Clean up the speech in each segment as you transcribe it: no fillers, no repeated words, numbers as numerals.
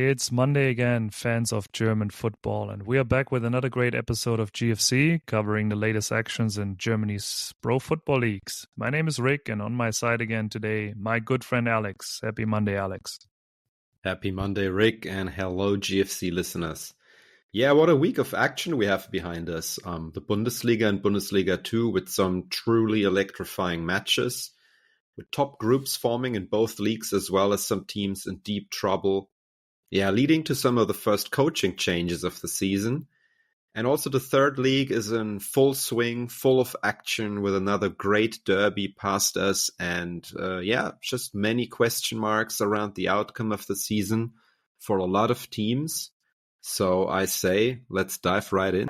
It's Monday again, fans of German football, and we are back with another great episode of GFC, covering the latest actions in Germany's pro football leagues. My name is Rick, and on my side again today, my good friend Alex. Happy Monday, Alex. Happy Monday, Rick, and hello, GFC listeners. Yeah, what a week of action we have behind us. The Bundesliga and Bundesliga 2 with some truly electrifying matches, with top groups forming in both leagues as well as some teams in deep trouble. Yeah, leading to some of the first coaching changes of the season. And also the third league is in full swing, full of action with another great derby past us. And just many question marks around the outcome of the season for a lot of teams. So I say, let's dive right in.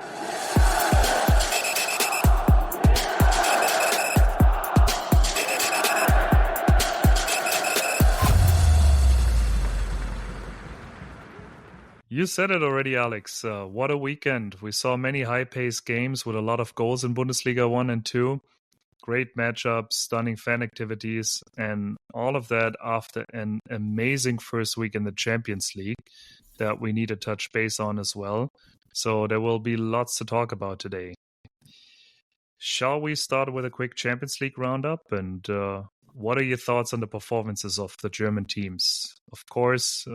You said it already, Alex. What a weekend. We saw many high-paced games with a lot of goals in Bundesliga 1 and 2. Great matchups, stunning fan activities, and all of that after an amazing first week in the Champions League that we need to touch base on as well. So there will be lots to talk about today. Shall we start with a quick Champions League roundup? And what are your thoughts on the performances of the German teams? Of course,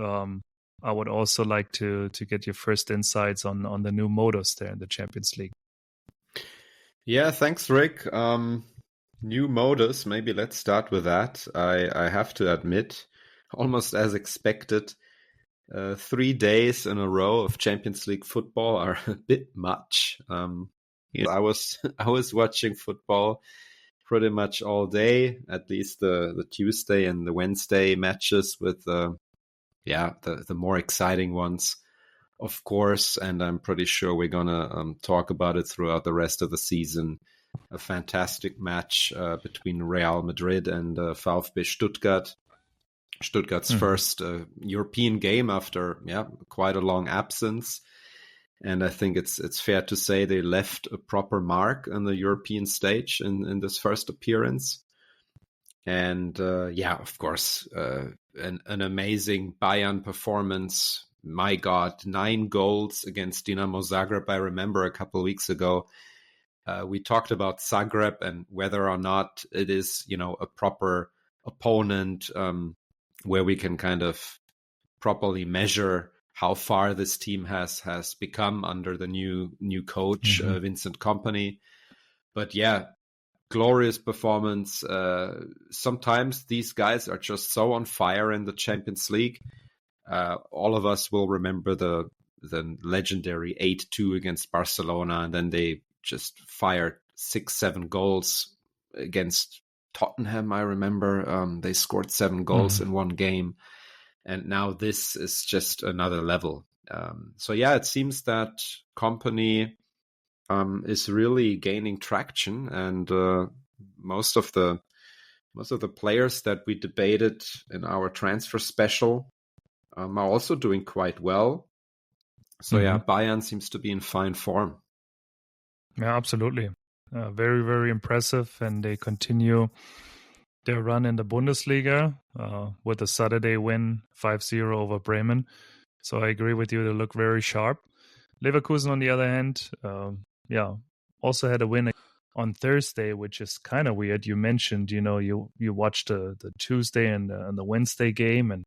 I would also like to get your first insights on the new modus there in the Champions League. Yeah, thanks, Rick. New modus, maybe let's start with that. I have to admit, almost as expected, 3 days in a row of Champions League football are a bit much. I was watching football pretty much all day, at least the Tuesday and the Wednesday matches with the more exciting ones, of course, and I'm pretty sure we're gonna talk about it throughout the rest of the season. A fantastic match between Real Madrid and VfB Stuttgart. Stuttgart's first European game after quite a long absence, and I think it's fair to say they left a proper mark on the European stage in this first appearance. And of course, an amazing Bayern performance. My God, 9 goals against Dinamo Zagreb. I remember a couple of weeks ago, we talked about Zagreb and whether or not it is, a proper opponent where we can kind of properly measure how far this team has become under the new coach, Vincent Kompany. But glorious performance. Sometimes these guys are just so on fire in the Champions League. All of us will remember the legendary 8-2 against Barcelona, and then they just fired 6-7 goals against Tottenham. I remember they scored 7 goals in one game, and now this is just another level. It seems that Kompany is really gaining traction, and most of the players that we debated in our transfer special are also doing quite well. So Bayern seems to be in fine form. Yeah, absolutely. Very, very impressive, and they continue their run in the Bundesliga with a Saturday win 5-0 over Bremen. So I agree with you, they look very sharp. Leverkusen, on the other hand, also had a win on Thursday, which is kind of weird. You mentioned, you watched the Tuesday and the Wednesday game and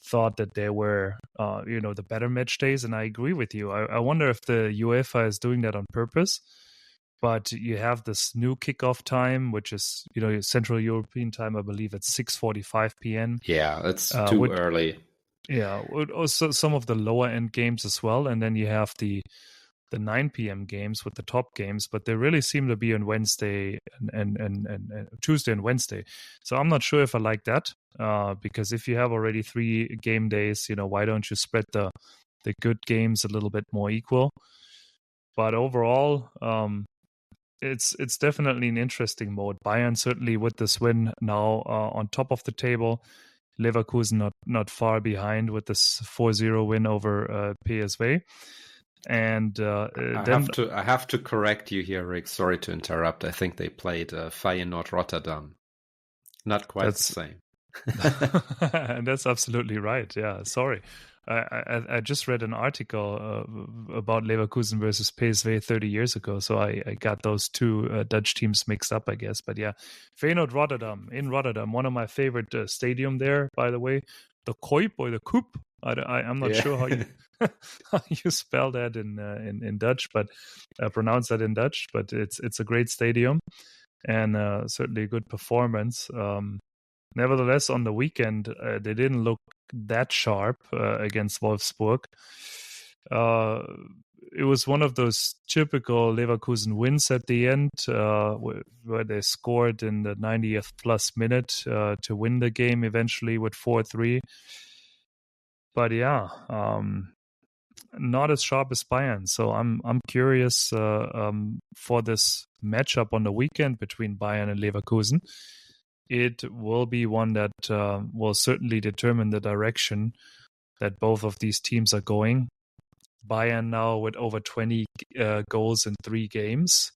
thought that they were, the better match days. And I agree with you. I wonder if the UEFA is doing that on purpose. But you have this new kickoff time, which is, Central European time. I believe it's 6:45 p.m. Yeah, it's too early. Yeah, also some of the lower end games as well. And then you have the 9 p.m. games with the top games, but they really seem to be on Wednesday and Tuesday and Wednesday. So I'm not sure if I like that, because if you have already 3 game days, why don't you spread the good games a little bit more equal? But overall, it's definitely an interesting mode. Bayern certainly with this win now on top of the table. Leverkusen not far behind with this 4-0 win over PSV. And I have to correct you here, Rick. Sorry to interrupt. I think they played Feyenoord Rotterdam. Not quite the same. And that's absolutely right. Yeah, sorry. I just read an article about Leverkusen versus PSV 30 years ago, so I got those two Dutch teams mixed up, I guess. But yeah, Feyenoord Rotterdam, in Rotterdam, one of my favorite stadium there, by the way. The Kuip or the Koop. I'm not Yeah. sure how you how you spell that in Dutch, but pronounce that in Dutch. But it's a great stadium and certainly a good performance. Nevertheless, on the weekend, they didn't look that sharp against Wolfsburg. It was one of those typical Leverkusen wins at the end, where they scored in the 90th plus minute to win the game eventually with 4-3. But yeah, not as sharp as Bayern. So I'm curious for this matchup on the weekend between Bayern and Leverkusen. It will be one that will certainly determine the direction that both of these teams are going. Bayern now with over 20 goals in 3 games.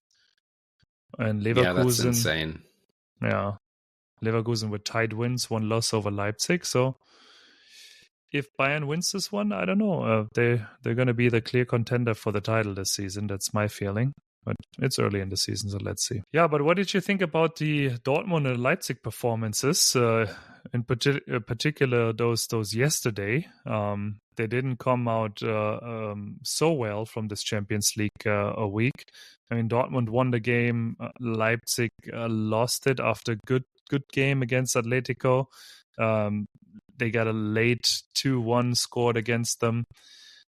And Leverkusen, Yeah, that's insane. Yeah, Leverkusen with tied wins, 1 loss over Leipzig. So if Bayern wins this one, I don't know. They're going to be the clear contender for the title this season. That's my feeling. But it's early in the season, so let's see. Yeah, but what did you think about the Dortmund and Leipzig performances? In particular, those yesterday. They didn't come out so well from this Champions League a week. I mean, Dortmund won the game. Leipzig lost it after good game against Atletico. They got a late 2-1 scored against them.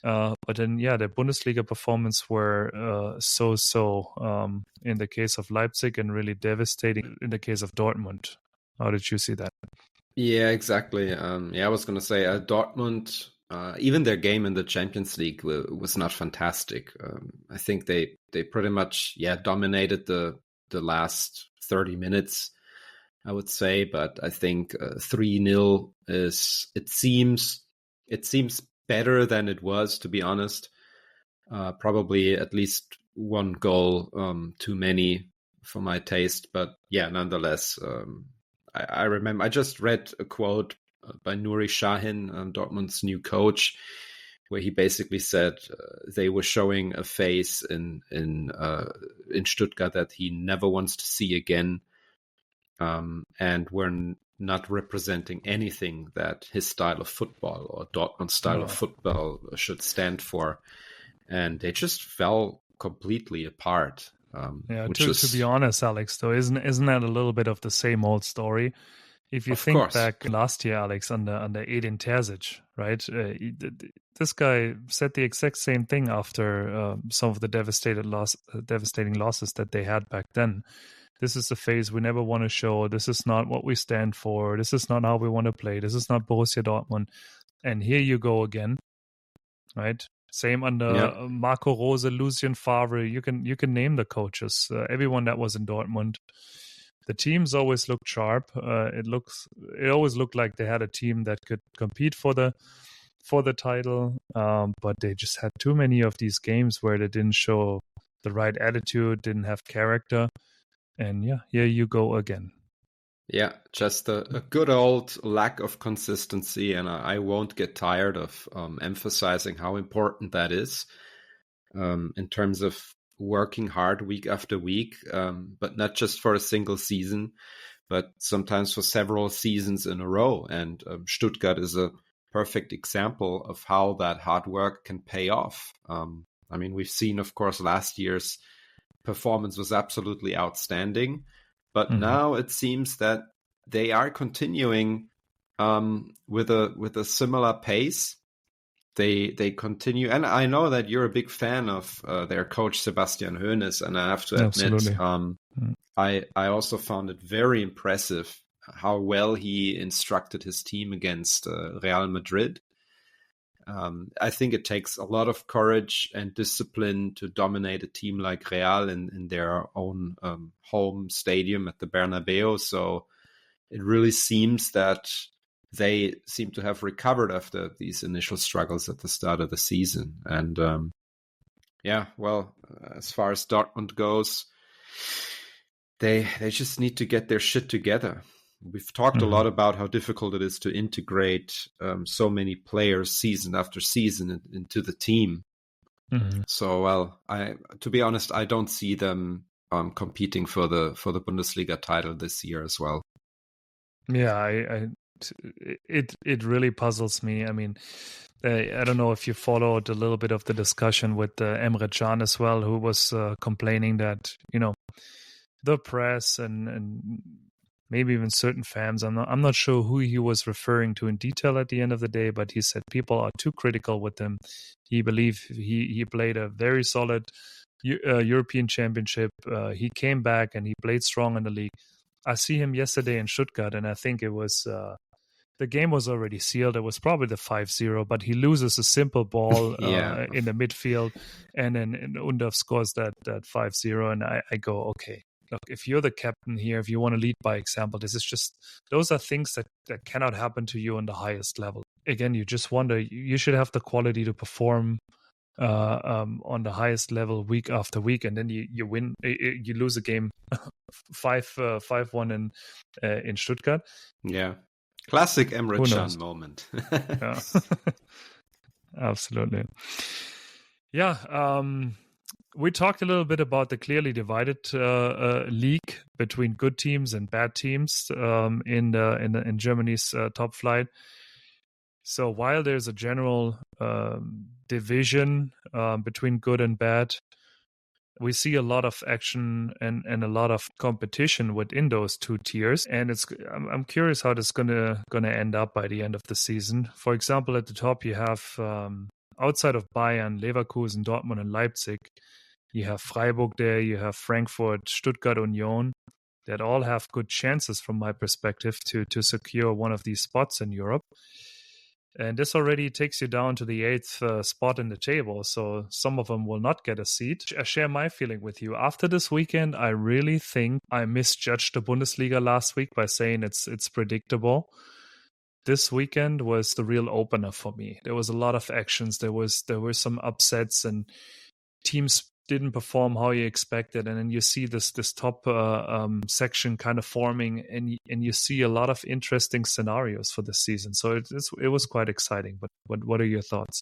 But then, yeah, the Bundesliga performance were so-so in the case of Leipzig and really devastating in the case of Dortmund. How did you see that? Yeah, exactly. I was going to say Dortmund, even their game in the Champions League was not fantastic. I think they pretty much dominated the last 30 minutes, I would say. But I think 3-0 it seems better than it was, to be honest. Probably at least one goal too many for my taste, but yeah, nonetheless, I remember I just read a quote by Nuri Sahin, Dortmund's new coach, where he basically said they were showing a face in Stuttgart that he never wants to see again, and were not representing anything that his style of football or Dortmund's style of football should stand for. And they just fell completely apart. To be honest, Alex, though, isn't that a little bit of the same old story? If you think back last year, Alex, under Edin Terzic, right? This guy said the exact same thing after some of the devastating losses that they had back then. This is the phase we never want to show. This is not what we stand for. This is not how we want to play. This is not Borussia Dortmund. And here you go again, right? Same under Marco Rose, Lucien Favre. You can name the coaches. Everyone that was in Dortmund. The teams always looked sharp. It always looked like they had a team that could compete for the title. But they just had too many of these games where they didn't show the right attitude, didn't have character. And yeah, here you go again. Yeah, just a good old lack of consistency, and I won't get tired of emphasizing how important that is in terms of working hard week after week, but not just for a single season, but sometimes for several seasons in a row. And Stuttgart is a perfect example of how that hard work can pay off. I mean, we've seen, of course, last year's performance was absolutely outstanding. But now it seems that they are continuing with a similar pace. They continue, and I know that you're a big fan of their coach Sebastian Hoeneß, and I have to admit, I also found it very impressive how well he instructed his team against Real Madrid. I think it takes a lot of courage and discipline to dominate a team like Real in their own home stadium at the Bernabeu. So it really seems that they seem to have recovered after these initial struggles at the start of the season. And as far as Dortmund goes, they just need to get their shit together. We've talked a lot about how difficult it is to integrate so many players season after season into the team. So, well, to be honest, I don't see them competing for the Bundesliga title this year as well. Yeah, it really puzzles me. I mean, I don't know if you followed a little bit of the discussion with Emre Can as well, who was complaining that, the press and maybe even certain fans, I'm not sure who he was referring to in detail at the end of the day, but he said people are too critical with him. He believed he played a very solid European Championship. He came back and he played strong in the league. I see him yesterday in Stuttgart, and I think it was the game was already sealed. It was probably the 5-0, but he loses a simple ball in the midfield, and then Undorf scores that 5-0, and I go, okay, look, if you're the captain here, if you want to lead by example, those are things that cannot happen to you on the highest level. Again, you just wonder, you should have the quality to perform on the highest level week after week, and then you win, you lose a game 5-1 in Stuttgart. Yeah, classic Emre Can moment. Yeah. Absolutely. Yeah. We talked a little bit about the clearly divided league between good teams and bad teams in Germany's top flight. So while there's a general division between good and bad, we see a lot of action and a lot of competition within those two tiers. And I'm curious how this is gonna end up by the end of the season. For example, at the top you have outside of Bayern, Leverkusen, Dortmund, and Leipzig, you have Freiburg there, you have Frankfurt, Stuttgart, Union, that all have good chances from my perspective to secure one of these spots in Europe. And this already takes you down to the 8th spot in the table. So some of them will not get a seat. I share my feeling with you. After this weekend, I really think I misjudged the Bundesliga last week by saying it's predictable. This weekend was the real opener for me. There was a lot of actions. There were some upsets, and teams didn't perform how you expected, and then you see this top section kind of forming, and you see a lot of interesting scenarios for the season. So it was quite exciting. But what are your thoughts?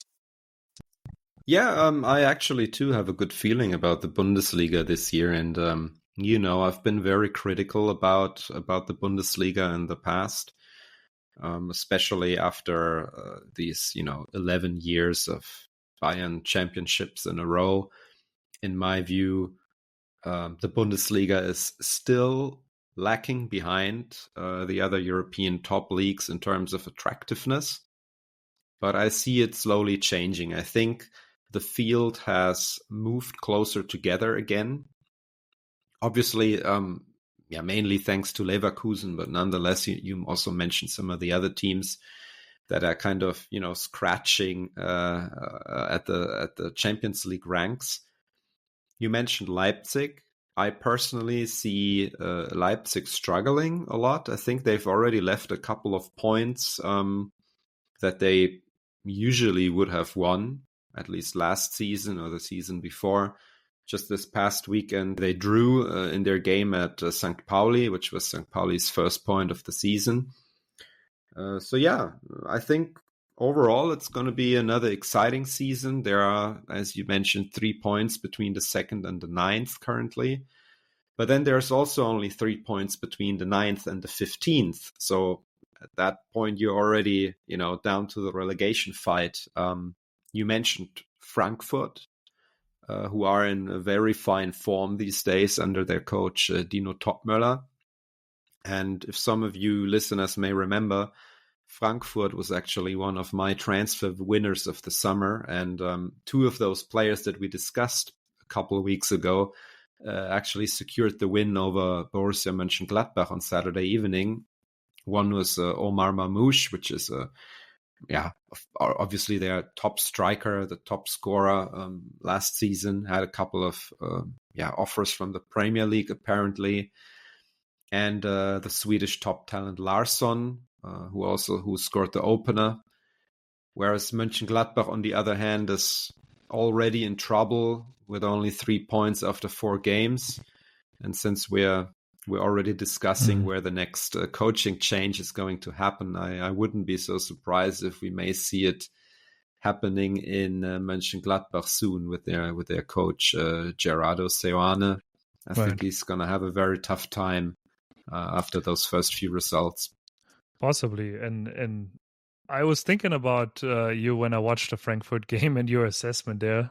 Yeah, I actually too have a good feeling about the Bundesliga this year, and I've been very critical about the Bundesliga in the past, especially after these 11 years of Bayern championships in a row. In my view, the Bundesliga is still lacking behind the other European top leagues in terms of attractiveness, but I see it slowly changing. I think the field has moved closer together again. Obviously, mainly thanks to Leverkusen, but nonetheless, you also mentioned some of the other teams that are kind of scratching at the Champions League ranks. You mentioned Leipzig. I personally see Leipzig struggling a lot. I think they've already left a couple of points that they usually would have won, at least last season or the season before. Just this past weekend, they drew in their game at St. Pauli, which was St. Pauli's first point of the season. So yeah, I think overall, it's going to be another exciting season. There are, as you mentioned, 3 points between the 2nd and the 9th currently. But then there's also only 3 points between the 9th and the 15th. So at that point, you're already, down to the relegation fight. You mentioned Frankfurt, who are in a very fine form these days under their coach, Dino Topmöller. And if some of you listeners may remember, Frankfurt was actually one of my transfer winners of the summer, and 2 of those players that we discussed a couple of weeks ago actually secured the win over Borussia Mönchengladbach on Saturday evening. One was Omar Mamouche, which is obviously their top striker, the top scorer last season, had a couple of offers from the Premier League apparently, and the Swedish top talent Larsson, who scored the opener. Whereas Mönchengladbach, on the other hand, is already in trouble with only 3 points after 4 games. And since we're we're already discussing where the next coaching change is going to happen. I wouldn't be so surprised if we may see it happening in Mönchengladbach soon with their coach Gerardo Seoane. I think he's going to have a very tough time after those first few results. Possibly, and I was thinking about you when I watched the Frankfurt game and your assessment there.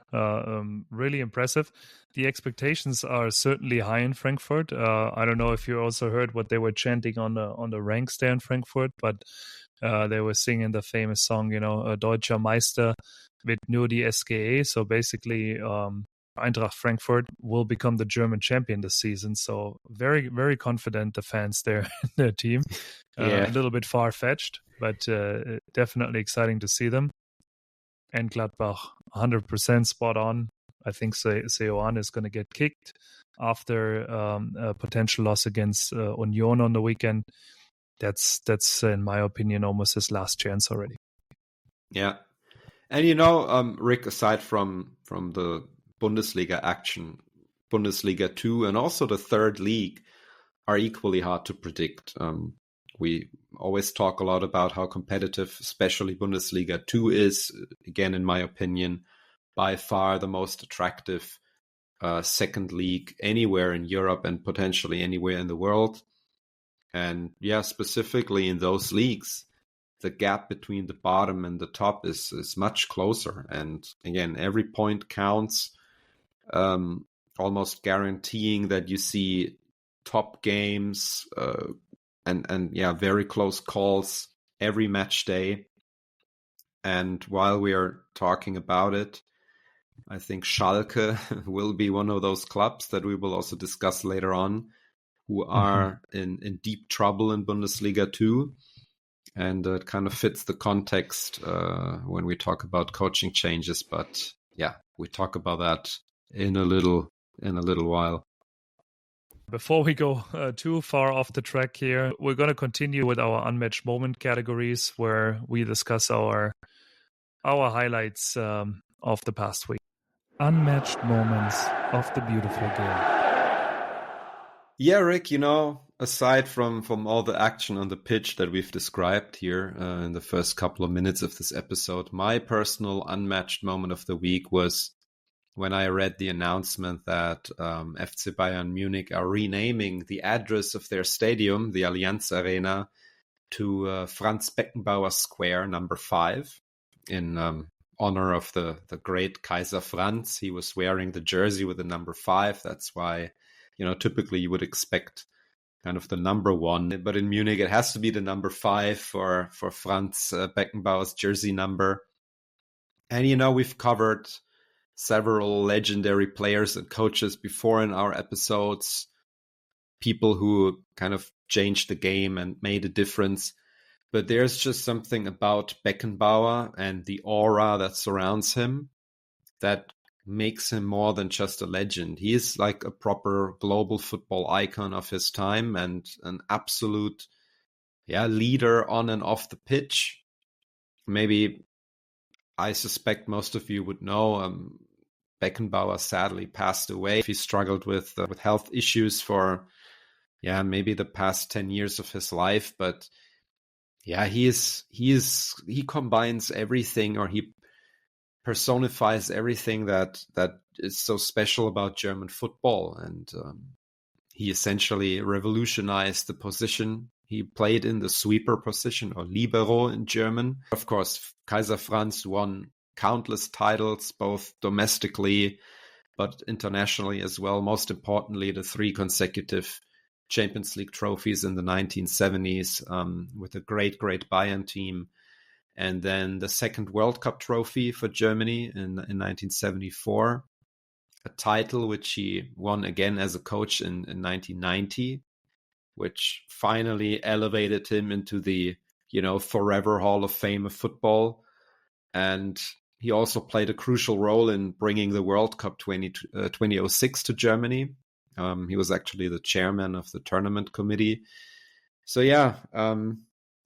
Really impressive. The expectations are certainly high in Frankfurt. I don't know if you also heard what they were chanting on the ranks there in Frankfurt, but they were singing the famous song, Deutscher Meister wird nur die SGE. So basically, Eintracht Frankfurt will become the German champion this season. So very, very confident, the fans there in their team. A little bit far-fetched, but definitely exciting to see them. And Gladbach, 100% spot on. I think Seoane is going to get kicked after a potential loss against Union on the weekend. That's in my opinion, almost his last chance already. Yeah. And Rick, aside from the Bundesliga action, Bundesliga 2 and also the third league are equally hard to predict. We always talk a lot about how competitive, especially Bundesliga 2 is. Again, in my opinion, by far the most attractive second league anywhere in Europe and potentially anywhere in the world. And specifically in those leagues, the gap between the bottom and the top is much closer. And again, every point counts, almost guaranteeing that you see top games and very close calls every match day. And while we are talking about it, I think Schalke will be one of those clubs that we will also discuss later on, who are in deep trouble in Bundesliga 2. And it kind of fits the context when we talk about coaching changes. But we talk about that in a little while. Before we go too far off the track here, we're going to continue with our unmatched moment categories, where we discuss our highlights of the past week. Unmatched moments of the beautiful game. Yeah, Rick, aside from all the action on the pitch that we've described here in the first couple of minutes of this episode, my personal unmatched moment of the week was when I read the announcement that FC Bayern Munich are renaming the address of their stadium, the Allianz Arena, to Franz Beckenbauer Square, number 5, in honor of the great Kaiser Franz. He was wearing the jersey with the number 5. That's why, typically you would expect kind of the number 1. But in Munich, it has to be the number 5 for Franz Beckenbauer's jersey number. And, we've covered several legendary players and coaches before in our episodes, people who kind of changed the game and made a difference. But there's just something about Beckenbauer and the aura that surrounds him that makes him more than just a legend. He is like a proper global football icon of his time and an absolute leader on and off the pitch. Maybe I suspect most of you would know Beckenbauer sadly passed away. He struggled with health issues for maybe the past 10 years of his life, but he combines everything, or he personifies everything that is so special about German football. And he essentially revolutionized the position he played in, the sweeper position, or Libero in German. Of course, Kaiser Franz won countless titles, both domestically but internationally as well. Most importantly, the 3 consecutive Champions League trophies in the 1970s with a great Bayern team. And then the second World Cup trophy for Germany in 1974, a title which he won again as a coach in 1990, which finally elevated him into the, forever Hall of Fame of football. And he also played a crucial role in bringing the World Cup 2006 to Germany. He was actually the chairman of the tournament committee. So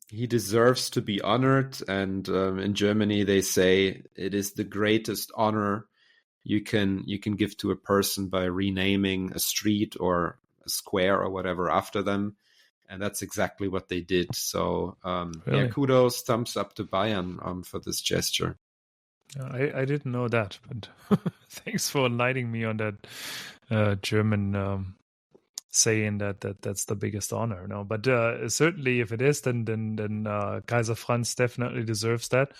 he deserves to be honored. And in Germany, they say it is the greatest honor you can give to a person by renaming a street or square or whatever after them. And that's exactly what they did. So, Really? kudos, thumbs up to Bayern for this gesture. I didn't know that, but thanks for enlightening me on that German saying that's the biggest honor. No, but certainly if it is, then Kaiser Franz definitely deserves that.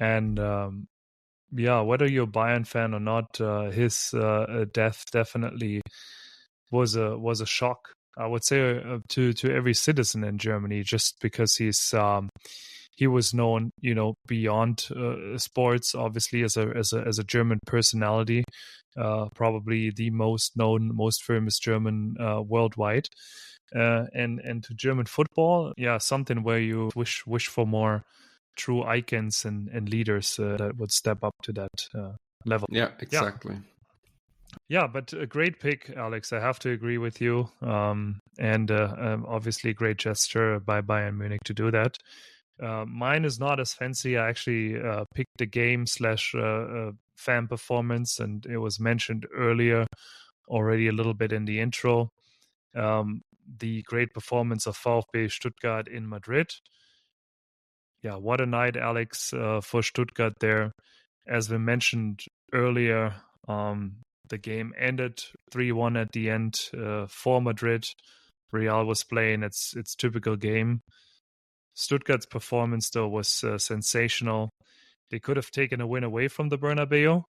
And whether you're a Bayern fan or not, his death definitely was a shock. I would say to every citizen in Germany, just because he was known, beyond sports, obviously as a German personality, probably the most known, most famous German worldwide, and to German football, something where you wish for more true icons and leaders that would step up to that level. Yeah, exactly. Yeah, but a great pick, Alex. I have to agree with you. And obviously, a great gesture by Bayern Munich to do that. Mine is not as fancy. I actually picked the game / fan performance, and it was mentioned earlier already a little bit in the intro. The great performance of VfB Stuttgart in Madrid. Yeah, what a night, Alex, for Stuttgart there. As we mentioned earlier, the game ended 3-1 at the end for Madrid. Real was playing its typical game. Stuttgart's performance, though, was sensational. They could have taken a win away from the Bernabeu.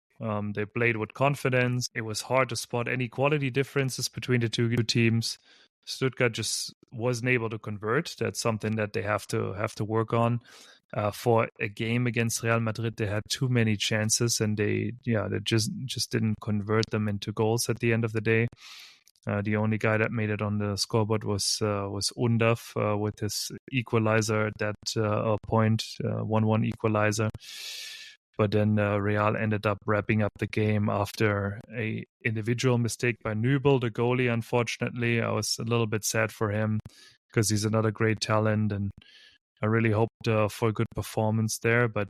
They played with confidence. It was hard to spot any quality differences between the two teams. Stuttgart just wasn't able to convert. That's something that they have to work on. For a game against Real Madrid, they had too many chances, and they just didn't convert them into goals at the end of the day. The only guy that made it on the scoreboard was Undav with his equalizer at that point, 1-1 equalizer. But then Real ended up wrapping up the game after a individual mistake by Nübel, the goalie. Unfortunately, I was a little bit sad for him because he's another great talent, and I really hoped for a good performance there. But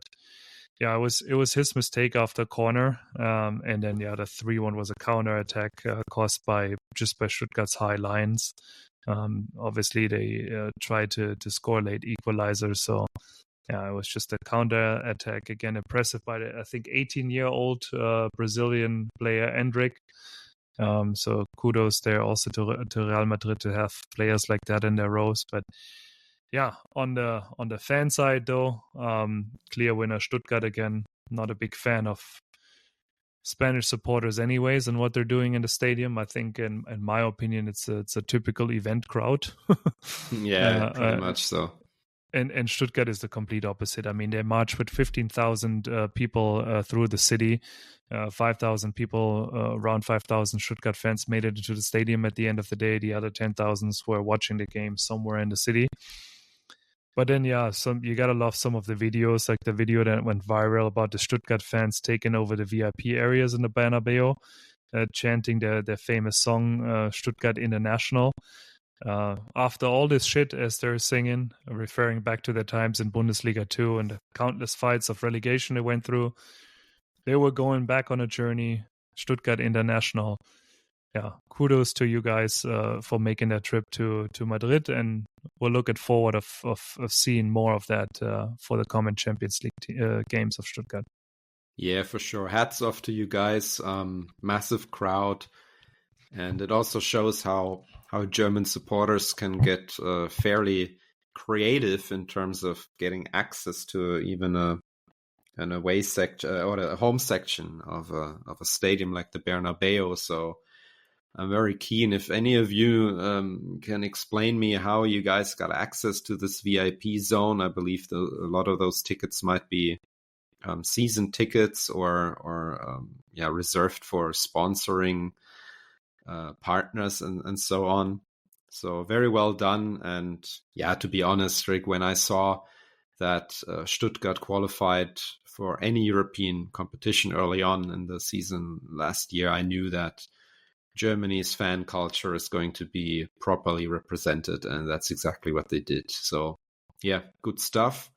yeah, it was his mistake after corner, and then the 3-1 was a counter attack caused by Stuttgart's high lines. Obviously, they tried to score late equalizer, so yeah, it was just a counter attack. Again, impressive by the, I think, 18-year-old Brazilian player Endrick. So kudos there also to Real Madrid to have players like that in their rows. But yeah, on the fan side though, clear winner Stuttgart again. Not a big fan of Spanish supporters anyways and what they're doing in the stadium. I think in my opinion it's a typical event crowd. Yeah, pretty much so. And Stuttgart is the complete opposite. I mean, they marched with 15,000 people through the city. 5,000 people, around 5,000 Stuttgart fans made it into the stadium at the end of the day. The other 10,000s were watching the game somewhere in the city. But then, you gotta love some of the videos, like the video that went viral about the Stuttgart fans taking over the VIP areas in the Bernabeu, chanting their famous song, Stuttgart International. After all this shit, as they're singing, referring back to their times in Bundesliga 2 and the countless fights of relegation they went through, they were going back on a journey. Stuttgart International. Yeah, kudos to you guys for making that trip to Madrid, and we're looking forward of seeing more of that for the common Champions League games of Stuttgart. Yeah, for sure. Hats off to you guys. Massive crowd. And it also shows how German supporters can get fairly creative in terms of getting access to even an away section or a home section of a stadium like the Bernabeu. So I'm very keen if any of you can explain me how you guys got access to this VIP zone. I believe a lot of those tickets might be season tickets or reserved for sponsoring partners and so on. So very well done. And yeah, to be honest, Rick, when I saw that Stuttgart qualified for any European competition early on in the season last year, I knew that Germany's fan culture is going to be properly represented, and that's exactly what they did. So yeah, good stuff.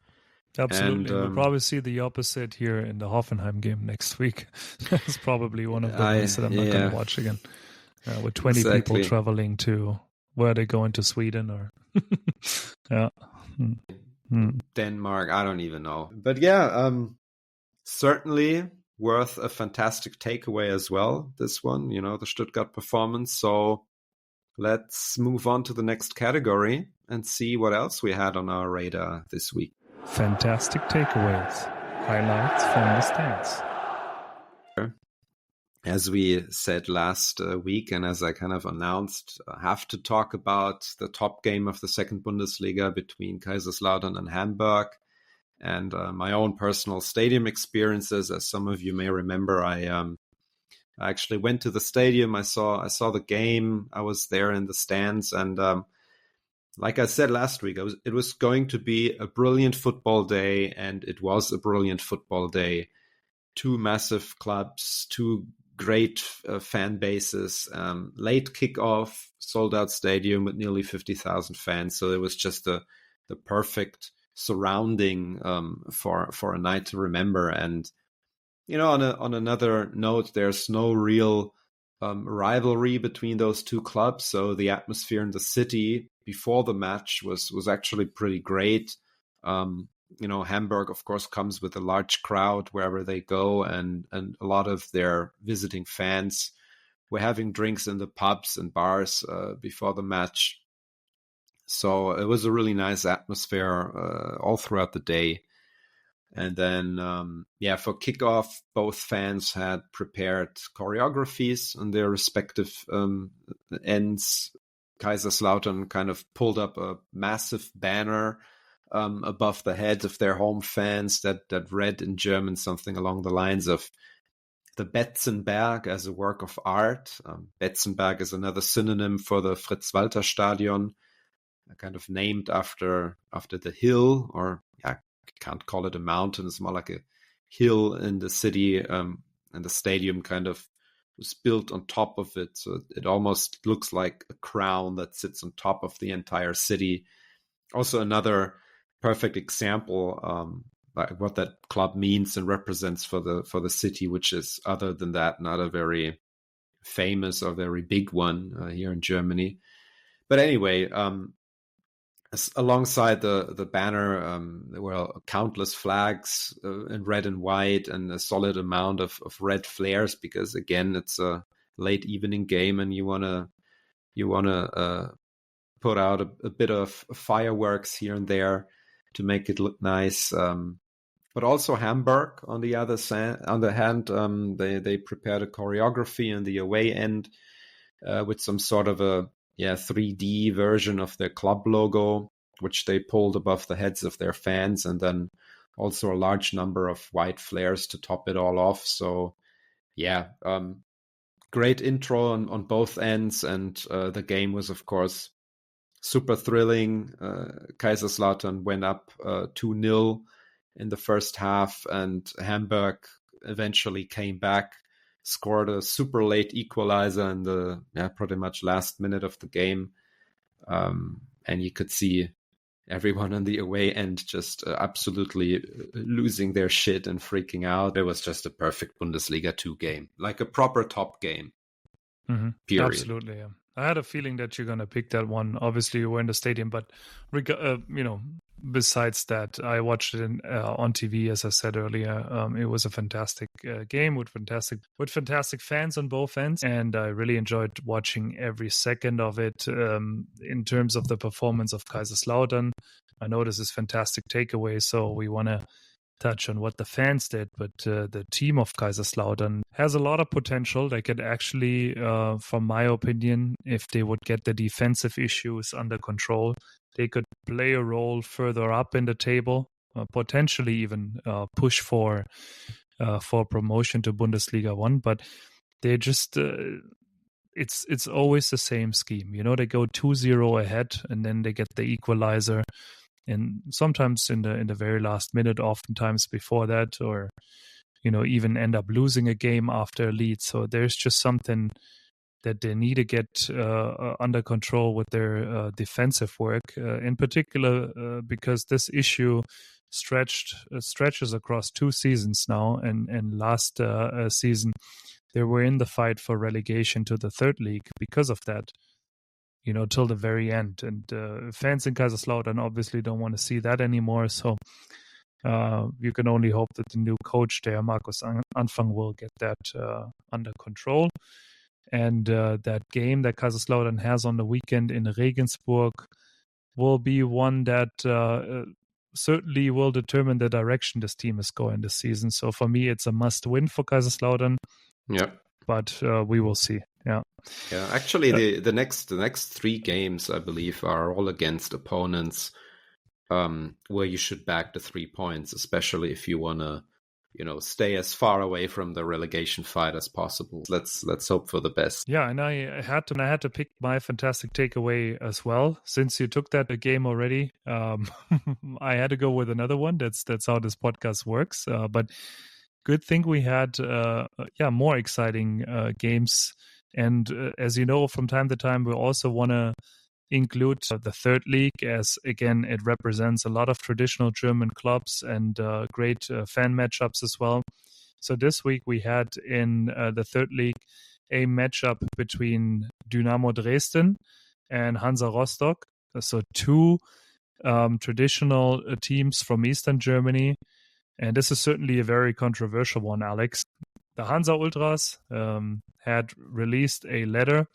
Absolutely. And we'll probably see the opposite here in the Hoffenheim game next week. That's probably one of the ones that I'm not going to watch again. with 20 people Exactly. traveling to where they going to Sweden or yeah. Denmark, I don't even know. But yeah, certainly worth a fantastic takeaway as well, this one, the Stuttgart performance. So let's move on to the next category and see what else we had on our radar this week. Fantastic takeaways. Highlights from the stands. As we said last week, and as I kind of announced, I have to talk about the top game of the second Bundesliga between Kaiserslautern and Hamburg, and my own personal stadium experiences. As some of you may remember, I actually went to the stadium. I saw the game. I was there in the stands, and like I said last week, it was going to be a brilliant football day, and it was a brilliant football day. Two massive clubs, two great fan bases, late kickoff, sold out stadium with nearly 50,000 fans. So it was just the perfect surrounding for a night to remember. And on another note, there's no real rivalry between those two clubs. So the atmosphere in the city before the match was actually pretty great. Hamburg, of course, comes with a large crowd wherever they go, and a lot of their visiting fans were having drinks in the pubs and bars before the match. So it was a really nice atmosphere all throughout the day. And then, for kickoff, both fans had prepared choreographies on their respective ends. Kaiserslautern kind of pulled up a massive banner above the heads of their home fans that read in German something along the lines of the Betzenberg as a work of art. Betzenberg is another synonym for the Fritz-Walter-Stadion, kind of named after the hill, or I can't call it a mountain. It's more like a hill in the city, and the stadium kind of was built on top of it. So it almost looks like a crown that sits on top of the entire city. Also another perfect example like what that club means and represents for the city, which is, other than that, not a very famous or very big one here in Germany. But anyway, alongside the banner, there were countless flags in red and white, and a solid amount of red flares, because again, it's a late evening game, and you wanna put out a bit of fireworks here and there to make it look nice. But also Hamburg, on the other hand, they prepared a choreography in the away end with some sort of a 3D version of their club logo, which they pulled above the heads of their fans, and then also a large number of white flares to top it all off. So great intro on both ends, and the game was, of course, super thrilling. Kaiserslautern went up 2-0 in the first half, and Hamburg eventually came back, scored a super late equalizer in the pretty much last minute of the game. And you could see everyone on the away end just absolutely losing their shit and freaking out. It was just a perfect Bundesliga 2 game, like a proper top game. Mm-hmm. Period. Absolutely, yeah. I had a feeling that you're going to pick that one. Obviously, you were in the stadium, but besides that, I watched it on TV, as I said earlier. It was a fantastic game with fantastic fans on both ends, and I really enjoyed watching every second of it. In terms of the performance of Kaiserslautern, I know this is fantastic takeaway, so we want to touch on what the fans did, but the team of Kaiserslautern has a lot of potential. They could actually, from my opinion, if they would get the defensive issues under control, they could play a role further up in the table, potentially even push for promotion to Bundesliga 1. But they just it's always the same scheme. They go 2-0 ahead, and then they get the equalizer. And sometimes in the very last minute, oftentimes before that, or even end up losing a game after a lead. So there's just something that they need to get under control with their defensive work, in particular because this issue stretches across 2 seasons now. And last season, they were in the fight for relegation to the third league because of that, till the very end. And fans in Kaiserslautern obviously don't want to see that anymore. So you can only hope that the new coach there, Markus Anfang, will get that under control. And that game that Kaiserslautern has on the weekend in Regensburg will be one that certainly will determine the direction this team is going this season. So for me, it's a must-win for Kaiserslautern. Yeah, but we will see. Yeah. Actually, the next 3 games, I believe, are all against opponents where you should back the 3 points, especially if you want to, stay as far away from the relegation fight as possible. Let's hope for the best. Yeah, and I had to pick my fantastic takeaway as well. Since you took that game already, I had to go with another one. That's how this podcast works. But good thing we had, more exciting games. And as you know, from time to time, we also want to include the third league, as again it represents a lot of traditional German clubs and great fan matchups as well. So this week we had in the third league a matchup between Dynamo Dresden and Hansa Rostock. So 2 traditional teams from Eastern Germany, and this is certainly a very controversial one, Alex. The Hansa Ultras had released a letter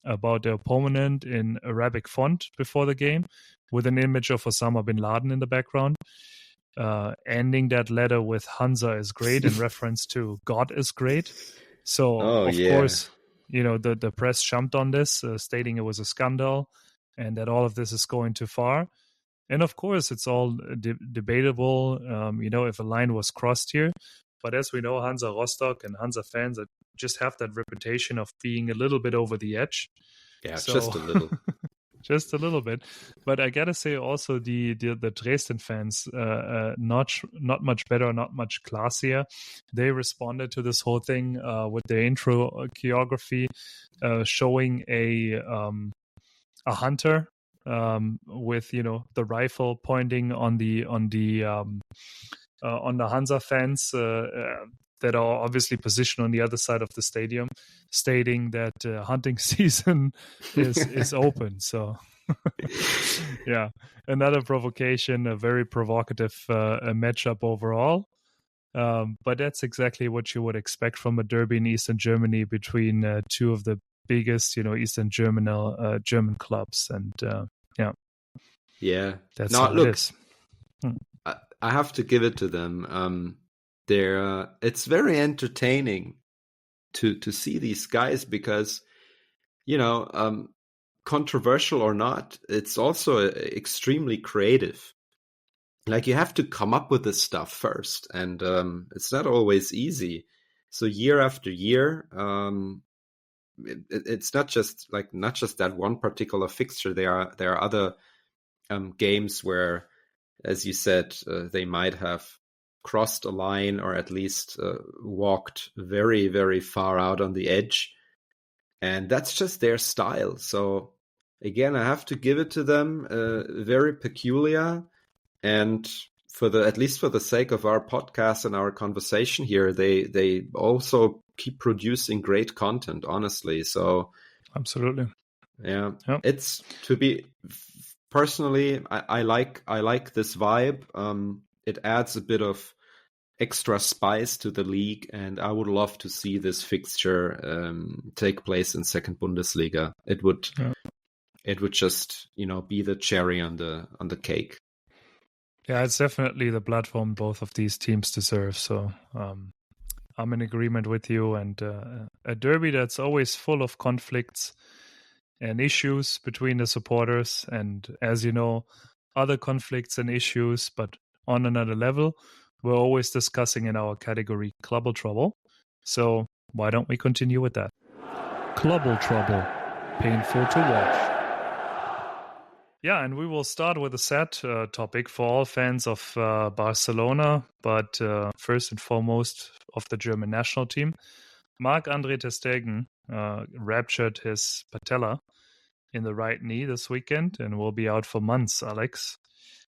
about their opponent in Arabic font before the game, with an image of Osama bin Laden in the background, ending that letter with "Hansa is great" in reference to God is great. So of course, the press jumped on this, stating it was a scandal and that all of this is going too far. And of course, it's all debatable, if a line was crossed here. But as we know, Hansa Rostock and Hansa fans just have that reputation of being a little bit over the edge. Yeah, so, just a little. Just a little bit. But I got to say also the Dresden fans, not much better, not much classier. They responded to this whole thing with their intro choreography, showing a hunter with the rifle pointing on the Hansa fans that are obviously positioned on the other side of the stadium, stating that hunting season is open. So yeah, another provocation, a very provocative matchup overall. But that's exactly what you would expect from a derby in Eastern Germany between 2 of the biggest, Eastern German clubs. And that's how it is. I have to give it to them. It's very entertaining to see these guys because, controversial or not, it's also extremely creative. Like, you have to come up with this stuff first, and it's not always easy. So year after year, it's not just that one particular fixture. There are other games where, as you said, they might have crossed a line or at least walked very, very far out on the edge. And that's just their style. So again, I have to give it to them, very peculiar. And at least for the sake of our podcast and our conversation here, they also keep producing great content, honestly. So absolutely. Yeah. Yep. It's to be personally, I like this vibe. It adds a bit of extra spice to the league, and I would love to see this fixture take place in second Bundesliga. It would just be the cherry on the cake. Yeah, it's definitely the platform both of these teams deserve. So I'm in agreement with you, and a derby that's always full of conflicts and issues between the supporters, and as you know, other conflicts and issues, but on another level, we're always discussing in our category Clubble Trouble. So why don't we continue with that? Clubble Trouble. Painful to watch. Yeah, and we will start with a sad topic for all fans of Barcelona, but first and foremost of the German national team. Marc-Andre Ter Stegen ruptured his patella in the right knee this weekend and will be out for months, Alex.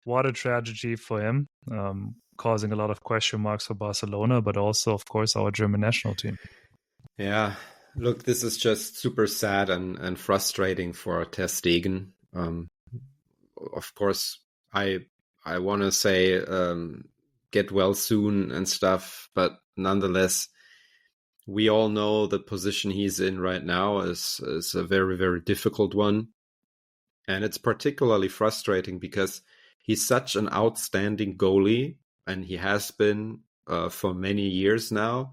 What a tragedy for him, causing a lot of question marks for Barcelona, but also, of course, our German national team. Yeah, look, this is just super sad and frustrating for Ter Stegen. Of course, I I want to say get well soon and stuff, but nonetheless, we all know the position he's in right now is a very, very difficult one. And it's particularly frustrating because he's such an outstanding goalie, and he has been for many years now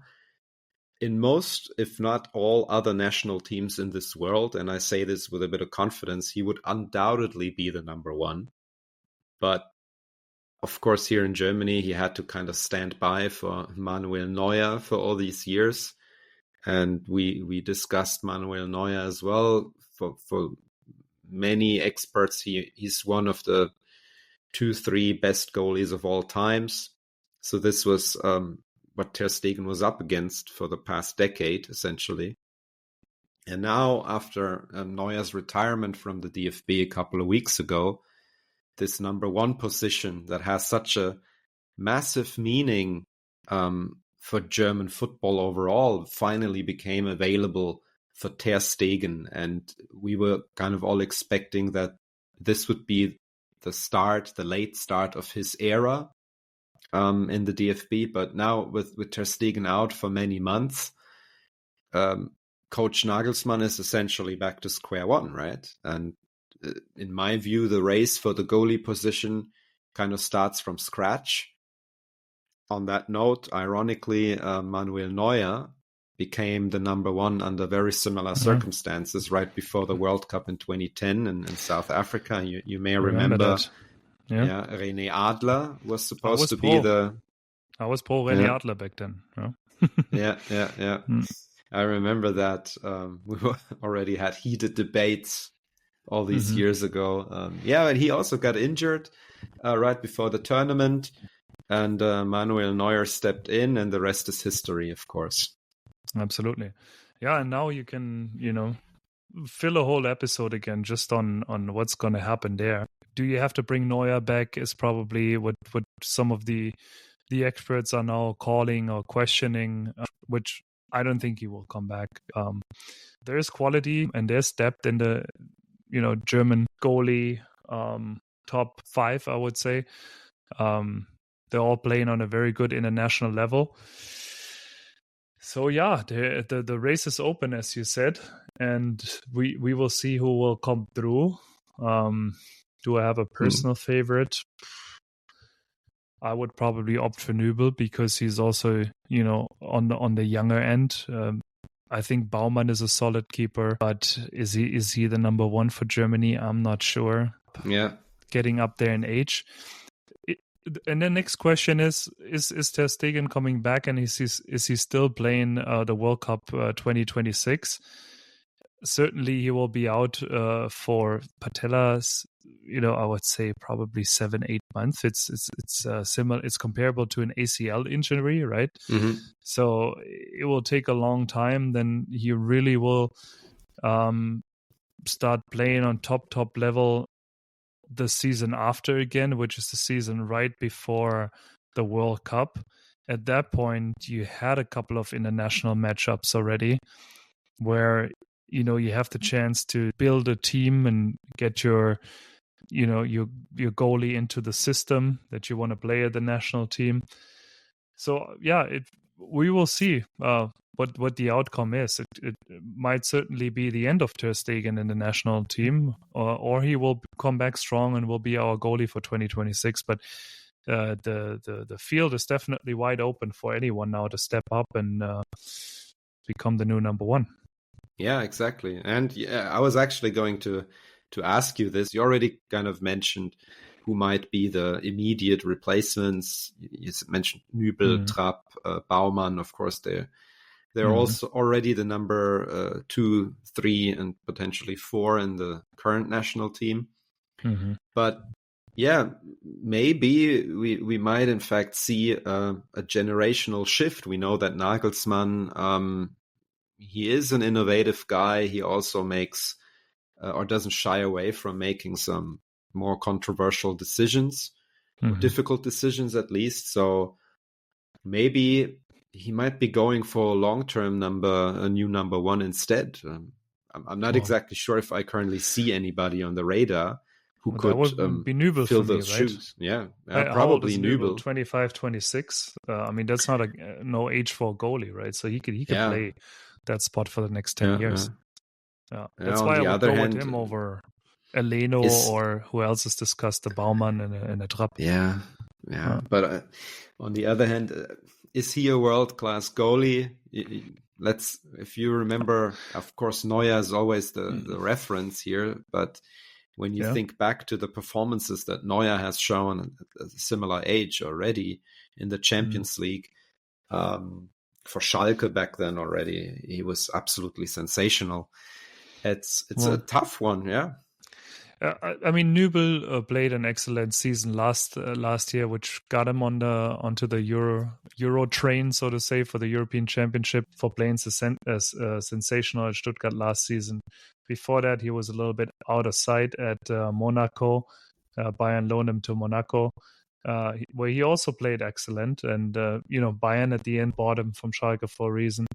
in most, if not all, other national teams in this world. And I say this with a bit of confidence, he would undoubtedly be the number one. But of course, here in Germany, he had to kind of stand by for Manuel Neuer for all these years. And we discussed Manuel Neuer as well. For many experts, he's one of the 2-3 best goalies of all times. So this was what Ter Stegen was up against for the past decade, essentially. And now, after Neuer's retirement from the DFB a couple of weeks ago, this number one position that has such a massive meaning for German football overall finally became available for Ter Stegen. And we were kind of all expecting that this would be the late start of his era in the DFB. But now with Ter Stegen out for many months, Coach Nagelsmann is essentially back to square one, right? And in my view, the race for the goalie position kind of starts from scratch. On that note, ironically, Manuel Neuer became the number one under very similar circumstances right before the World Cup in 2010 in South Africa. You may remember Yeah. René Adler was supposed to be I was pro René Adler back then. Yeah. I remember that we already had heated debates all these years ago. And he also got injured right before the tournament. And Manuel Neuer stepped in, and the rest is history, of course. Absolutely. Yeah, and now you can, fill a whole episode again just on what's going to happen there. Do you have to bring Neuer back is probably what some of the experts are now calling or questioning, which I don't think he will come back. There is quality and there's depth in the, German goalie top 5, I would say. They're all playing on a very good international level. So yeah, the race is open, as you said, and we will see who will come through. Do I have a personal favorite? I would probably opt for Nübel because he's also, on the younger end. I think Baumann is a solid keeper, but is he the number one for Germany? I'm not sure. Yeah, getting up there in age. And the next question is Ter Stegen coming back, and is he still playing the World Cup 2026? Certainly, he will be out for patellas. I would say probably 7-8 months. It's similar. It's comparable to an ACL injury, right? Mm-hmm. So it will take a long time. Then he really will start playing on top level the season after again, which is the season right before the World Cup. At that point, you had a couple of international matchups already where, you have the chance to build a team and get your goalie into the system that you want to play at the national team. So yeah, we will see what the outcome is. It might certainly be the end of Ter Stegen in the national team, or he will come back strong and will be our goalie for 2026. But the field is definitely wide open for anyone now to step up and become the new number one. Yeah, exactly. And I was actually going to ask you this. You already kind of mentioned who might be the immediate replacements. You mentioned Nübel, Trapp, Baumann. Of course, they're also already the number 2, 3, and potentially 4 in the current national team. But yeah, maybe we might in fact see a generational shift. We know that Nagelsmann, he is an innovative guy. He also makes or doesn't shy away from making some more controversial decisions, or difficult decisions at least. So maybe he might be going for a long-term a new number one instead. I'm not exactly sure if I currently see anybody on the radar who that could would be Nübel fill for me, those right? shoes. Yeah, How old probably is Nübel? Nübel. 25, 26. I mean, that's not no age for a goalie, right? So he could Yeah, play that spot for the next 10 yeah, years. yeah. That's On why I the would other go with hand, him over Eleno is or who else is discussed, the Baumann and a Trapp. yeah. But on the other hand, is he a world-class goalie? If you remember, of course, Neuer is always the reference here, but when you think back to the performances that Neuer has shown at a similar age already in the Champions League, for Schalke back then already, he was absolutely sensational. It's a tough one, yeah. I mean, Nübel played an excellent season last year, which got him onto the Euro train, so to say, for the European Championship for playing sensational at Stuttgart last season. Before that, he was a little bit out of sight at Monaco. Bayern loaned him to Monaco, where he also played excellent. And Bayern at the end bought him from Schalke for a reason.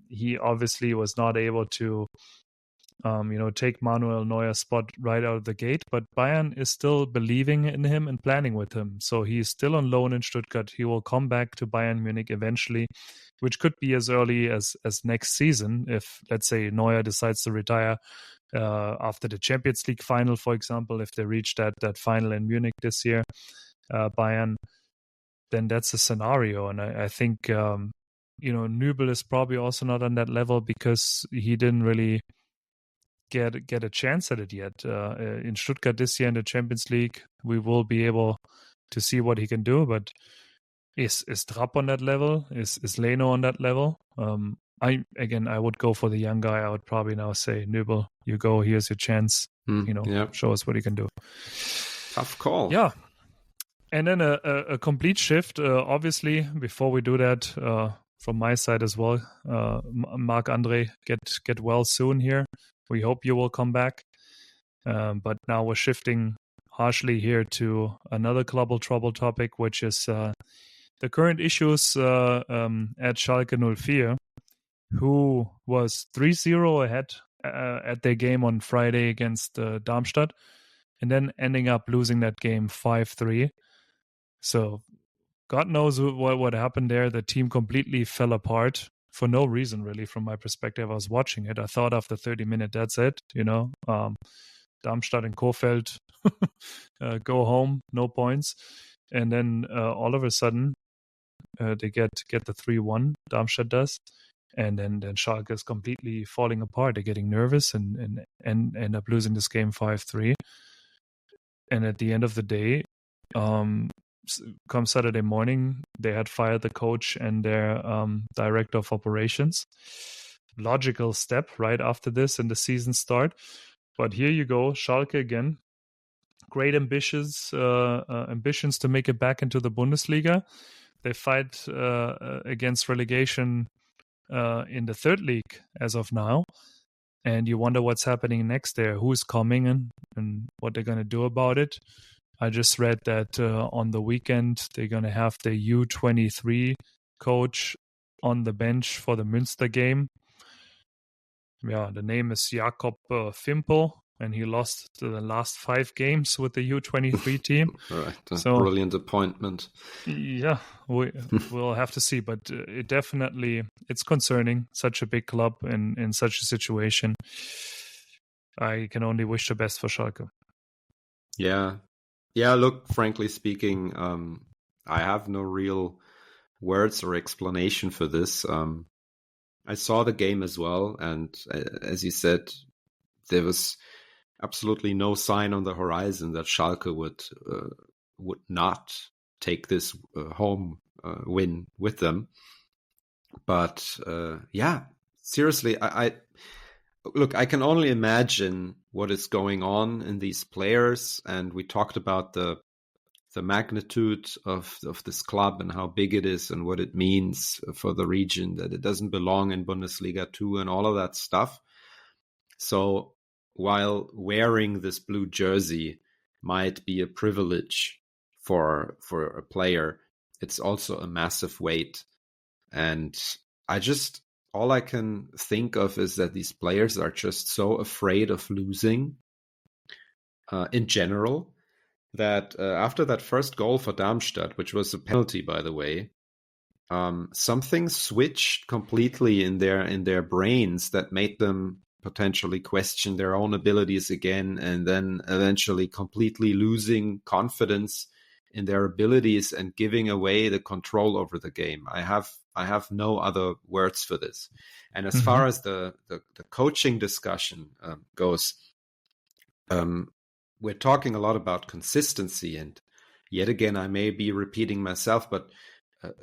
He obviously was not able to take Manuel Neuer's spot right out of the gate. But Bayern is still believing in him and planning with him. So he's still on loan in Stuttgart. He will come back to Bayern Munich eventually, which could be as early as next season if, let's say, Neuer decides to retire after the Champions League final, for example, if they reach that final in Munich this year, Bayern, then that's a scenario. And I think, Nübel is probably also not on that level because he didn't really get a chance at it yet. In Stuttgart this year in the Champions League, we will be able to see what he can do. But is Trapp on that level? Is Leno on that level? I would go for the young guy. I would probably now say, Nübel, you go. Here's your chance. Show us what he can do. Tough call. Yeah. And then a complete shift, obviously, before we do that, from my side as well. Marc-Andre, get well soon here. We hope you will come back. But now we're shifting harshly here to another clubal trouble topic, which is the current issues at Schalke 04, who was 3-0 ahead at their game on Friday against Darmstadt, and then ending up losing that game 5-3. So God knows what happened there. The team completely fell apart for no reason, really, from my perspective. I was watching it. I thought after 30 minutes, that's it. Darmstadt and Kohfeldt go home, no points. And then all of a sudden, they get the 3-1, Darmstadt does. And then Schalke is completely falling apart. They're getting nervous and end up losing this game 5-3. And at the end of the day, come Saturday morning, they had fired the coach and their director of operations. Logical step right after this in the season start. But here you go, Schalke again. Great ambitions to make it back into the Bundesliga. They fight against relegation in the third league as of now. And you wonder what's happening next there, who's coming and what they're going to do about it. I just read that on the weekend, they're going to have the U23 coach on the bench for the Münster game. Yeah, the name is Jakob Fimpel, and he lost the last 5 games with the U23 team. Right, brilliant appointment. Yeah, we'll have to see, but it's concerning, such a big club in such a situation. I can only wish the best for Schalke. Yeah, look, frankly speaking, I have no real words or explanation for this. I saw the game as well, and as you said, there was absolutely no sign on the horizon that Schalke would not take this home win with them. But seriously, I can only imagine what is going on in these players, and we talked about the magnitude of this club and how big it is and what it means for the region, that it doesn't belong in Bundesliga 2 and all of that stuff. So while wearing this blue jersey might be a privilege for a player, it's also a massive weight And all I can think of is that these players are just so afraid of losing in general, that after that first goal for Darmstadt, which was a penalty, by the way, something switched completely in their brains that made them potentially question their own abilities again, and then eventually completely losing confidence in their abilities and giving away the control over the game. I have no other words for this. And as far as the coaching discussion goes, we're talking a lot about consistency, and yet again, I may be repeating myself, but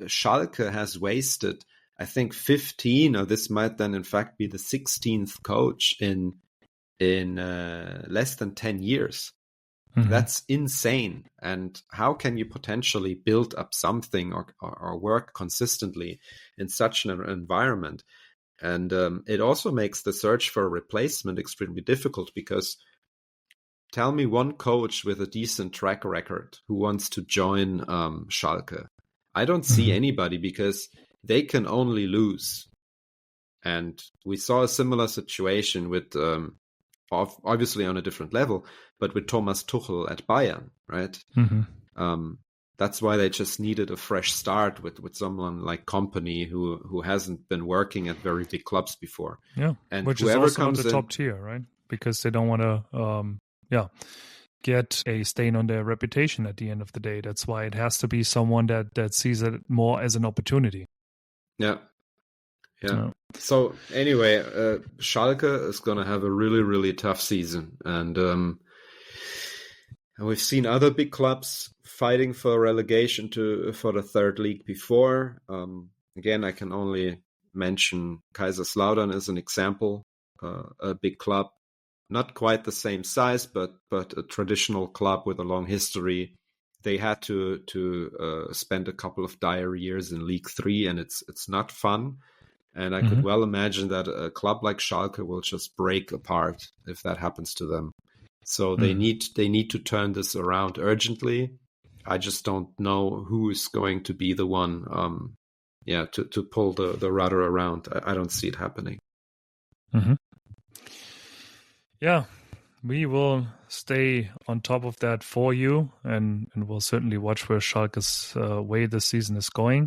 Schalke has wasted, I think, 15, or this might then in fact be the 16th coach in less than 10 years. That's insane. And how can you potentially build up something or work consistently in such an environment? And it also makes the search for a replacement extremely difficult, because tell me one coach with a decent track record who wants to join Schalke. I don't see anybody, because they can only lose. And we saw a similar situation with, obviously on a different level, but with Thomas Tuchel at Bayern, right? That's why they just needed a fresh start with someone like Kompany who hasn't been working at very big clubs before. Yeah, and which whoever is also comes not the top tier, right? Because they don't want to, get a stain on their reputation at the end of the day. That's why it has to be someone that sees it more as an opportunity. Yeah. So anyway, Schalke is going to have a really, really tough season. And we've seen other big clubs fighting for relegation for the third league before. Again, I can only mention Kaiserslautern as an example, a big club. Not quite the same size, but a traditional club with a long history. They had to spend a couple of dire years in League 3, and it's not fun. And I could well imagine that a club like Schalke will just break apart if that happens to them. So they need to turn this around urgently. I just don't know who is going to be the one, to pull the rudder around. I don't see it happening. Yeah, we will stay on top of that for you, and we'll certainly watch where Schalke's way this season is going.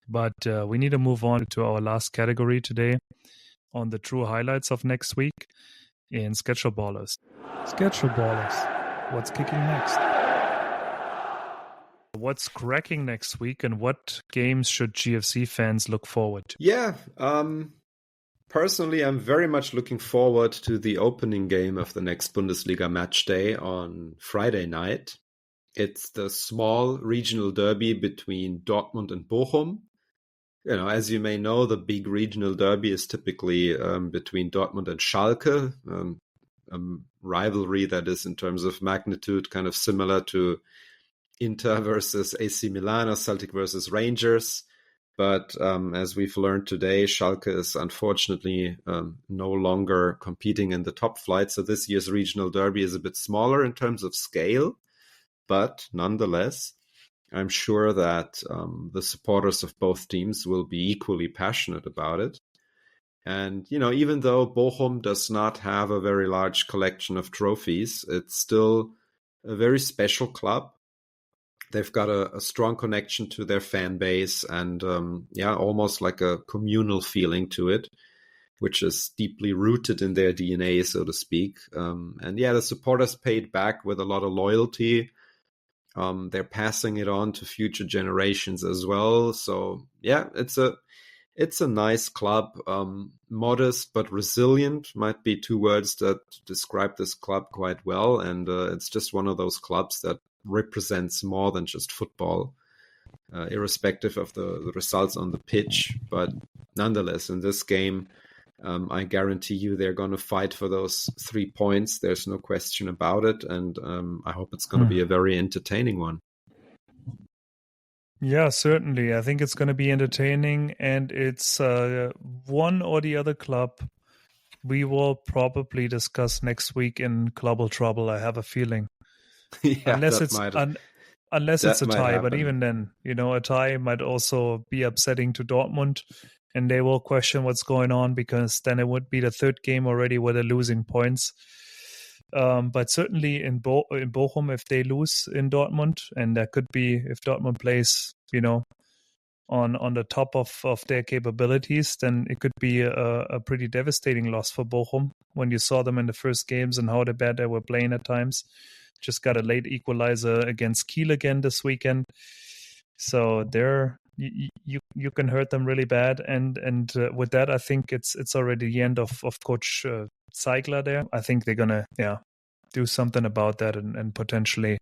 But we need to move on to our last category today on the true highlights of next week in Schedule Ballers. Schedule Ballers, what's kicking next? What's cracking next week, and what games should GFC fans look forward to? Yeah, personally, I'm very much looking forward to the opening game of the next Bundesliga match day on Friday night. It's the small regional derby between Dortmund and Bochum. As you may know, the big regional derby is typically between Dortmund and Schalke, a rivalry that is, in terms of magnitude, kind of similar to Inter versus AC Milan or Celtic versus Rangers. But as we've learned today, Schalke is unfortunately no longer competing in the top flight. So this year's regional derby is a bit smaller in terms of scale. But nonetheless, I'm sure that the supporters of both teams will be equally passionate about it. And, even though Bochum does not have a very large collection of trophies, it's still a very special club. They've got a strong connection to their fan base and, almost like a communal feeling to it, which is deeply rooted in their DNA, so to speak. The supporters paid back with a lot of loyalty. They're passing it on to future generations as well. So, it's a nice club. Modest but resilient might be two words that describe this club quite well. And it's just one of those clubs that represents more than just football, irrespective of the results on the pitch. But nonetheless, in this game, I guarantee you they're going to fight for those 3 points. There's no question about it. And I hope it's going to be a very entertaining one. Yeah, certainly. I think it's going to be entertaining, and it's one or the other club we will probably discuss next week in Global Trouble. I have a feeling, Yeah, unless it's That a might tie. But happen. even then, a tie might also be upsetting to Dortmund, and they will question what's going on, because then it would be the third game already where they're losing points. But certainly in Bochum, if they lose in Dortmund, and that could be if Dortmund plays, on the top of their capabilities, then it could be a pretty devastating loss for Bochum. When you saw them in the first games and how bad they were playing at times, just got a late equalizer against Kiel again this weekend. So there, you can hurt them really bad, and with that, I think it's already the end of Coach Zeigler there. I think they're gonna do something about that and potentially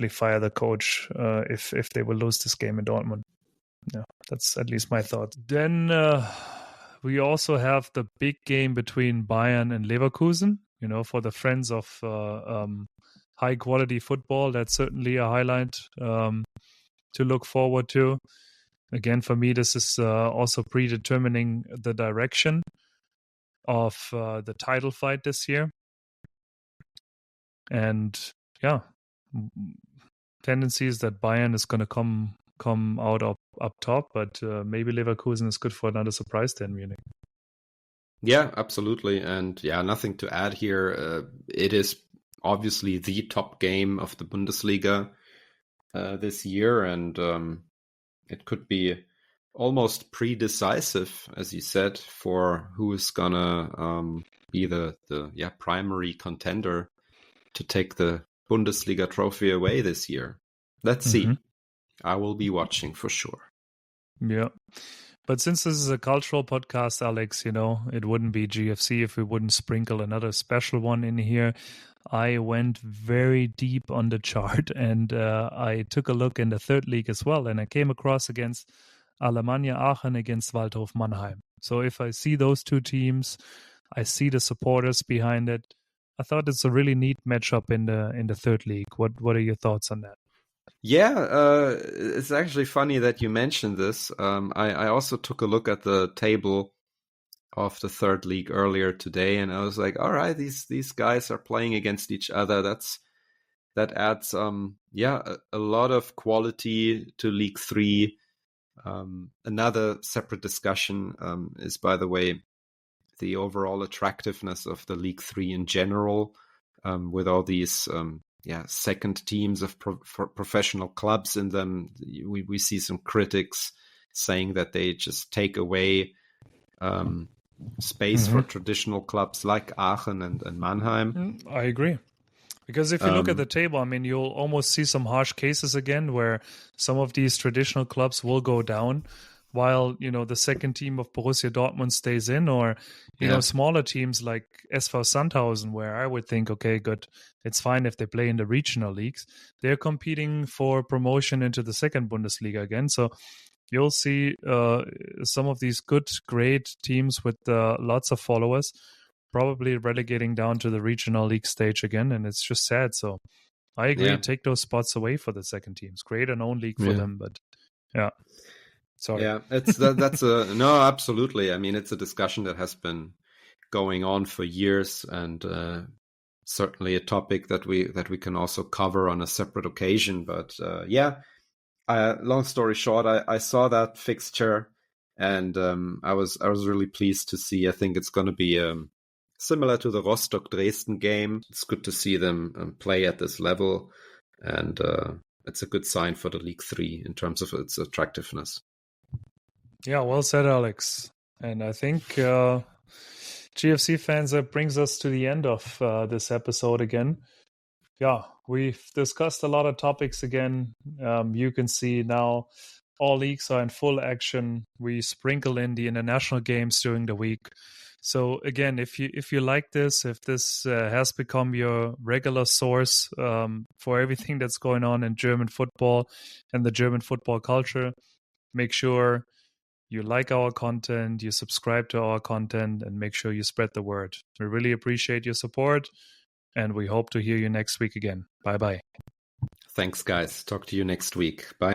fire the coach if they will lose this game in Dortmund. Yeah, that's at least my thoughts. Then we also have the big game between Bayern and Leverkusen. For the friends of high quality football, that's certainly a highlight to look forward to. Again, for me, this is also predetermining the direction of the title fight this year. And yeah, tendency is that Bayern is going to come out up top, but maybe Leverkusen is good for another surprise then, Munich. Yeah, absolutely. And yeah, nothing to add here. It is obviously the top game of the Bundesliga this year, and it could be almost pre-decisive, as you said, for who is gonna be the primary contender to take the Bundesliga trophy away this year. Let's see. I will be watching for sure. Yeah. But since this is a cultural podcast, Alex, it wouldn't be GFC if we wouldn't sprinkle another special one in here. I went very deep on the chart, and I took a look in the third league as well, and I came across against Alemannia Aachen against Waldhof Mannheim. So if I see those two teams, I see the supporters behind it. I thought it's a really neat matchup in the third league. What are your thoughts on that? Yeah, it's actually funny that you mentioned this. I also took a look at the table of the third league earlier today, and I was like, all right, these guys are playing against each other. That adds a lot of quality to League 3. Another separate discussion is, by the way, the overall attractiveness of the League 3 in general, with all these second teams of professional clubs in them. We see some critics saying that they just take away space for traditional clubs like Aachen and Mannheim. I agree. Because if you look at the table, I mean, you'll almost see some harsh cases again where some of these traditional clubs will go down while, the second team of Borussia Dortmund stays in, or, smaller teams like SV Sandhausen, where I would think, okay, good, it's fine if they play in the regional leagues. They're competing for promotion into the second Bundesliga again. So you'll see some of these good, great teams with lots of followers probably relegating down to the regional league stage again, and it's just sad. So I agree, take those spots away for the second teams, create an own league for them. But sorry. Yeah, that's no, absolutely. I mean, it's a discussion that has been going on for years, and certainly a topic that we can also cover on a separate occasion. But long story short, I saw that fixture, and I was really pleased to see. I think it's going to be similar to the Rostock Dresden game. It's good to see them play at this level, and it's a good sign for the League 3 in terms of its attractiveness. Yeah, well said, Alex. And I think GFC fans, that brings us to the end of this episode again. Yeah, we've discussed a lot of topics again. You can see now all leagues are in full action. We sprinkle in the international games during the week. So again, if you like this, if this has become your regular source for everything that's going on in German football and the German football culture, make sure you like our content, you subscribe to our content, and make sure you spread the word. We really appreciate your support, and we hope to hear you next week again. Bye-bye. Thanks, guys. Talk to you next week. Bye.